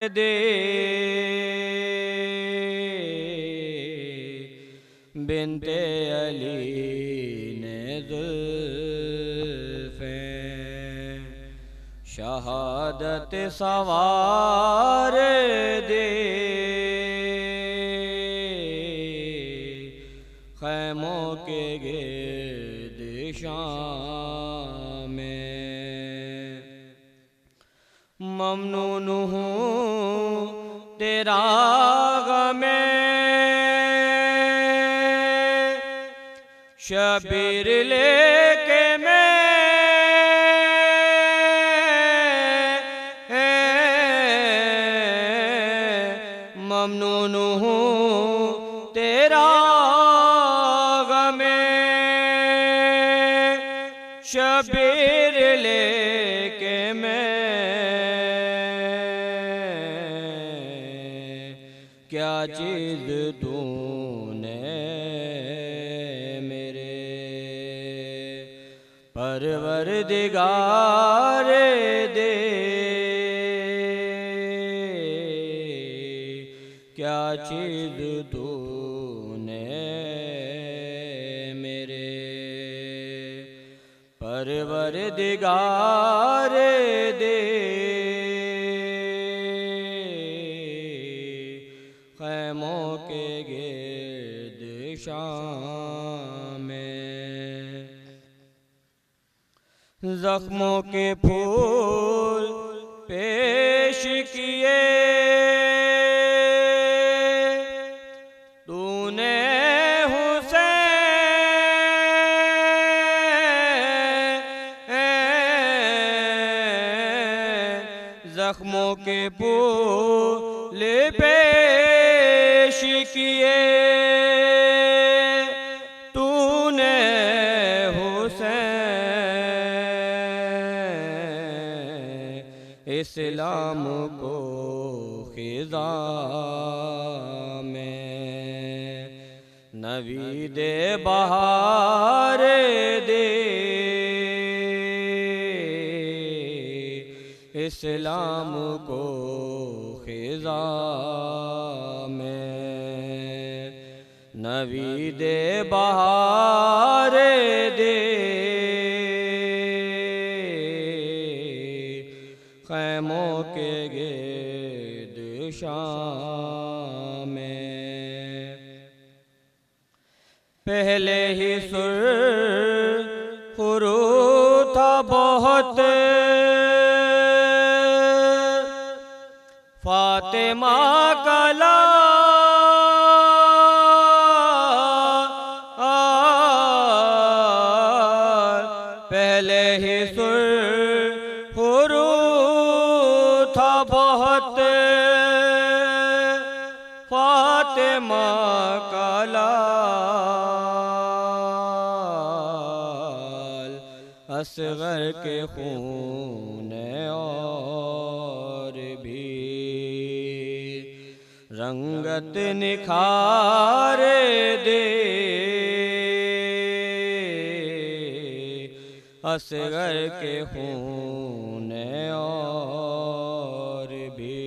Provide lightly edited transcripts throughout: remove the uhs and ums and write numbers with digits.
दे बिनते अली ने जुल्फ़ें शहादत सवार दे खैमों के गिर्द शाम में ममनून हूँ तेरा गमे शबीर लेके मैं ममनून हूँ तेरा गमे शबीर लेके मैं क्या चीज़ तूने मेरे परवरदिगार दे क्या चीज़ तूने मेरे परवरदिगार दे खैमों के गिर्द शाम में ज़ख्मों के फूल पेश किए तूने हुसैन ज़ख्मों के फूल पेश किए तूने हुसैन इस्लाम को खिज़ा में नवीदे बहार दे इस्लाम को खिज़ा में नवीदे बहार दे खैमों के गिर्द शाम में पहले ही सुरखरू था बहुत फातिमा का लाल पहले ही सुरखरू था बहुत फातिमा का लाल असगर के खून और भी रंगत निखार दे असगर के खून और भी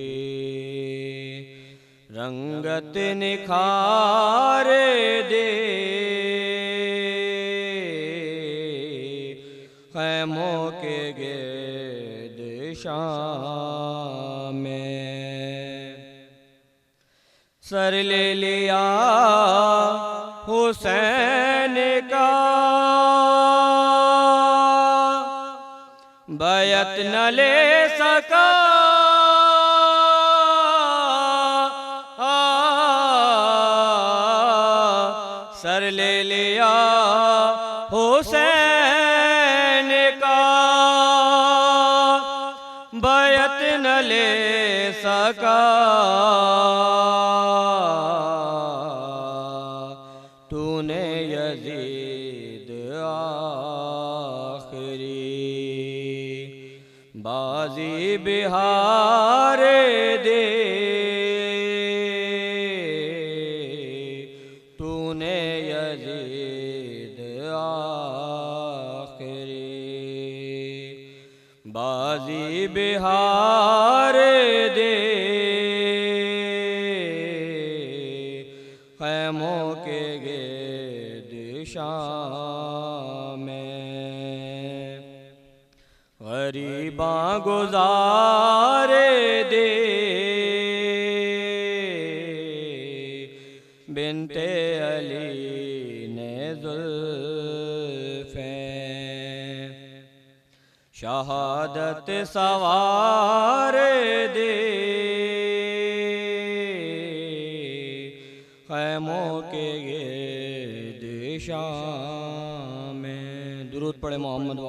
रंगत निखार दे खैमों के गिर्द शाम में सर ले लिया हुसैन का बैत न ले सका सर ले लिया हुसैन का बैत न ले सका तूने यजीद आखिरी बाजी बिहार दे तूने यजीद आखिरी बाजी बिहार दे में गरीबा गुजारे दे बिनते अली ने जुल्फ़े शहादत सवारे दे खैमों के गिर्द शाम में। दुरूद पढ़े मोहम्मद।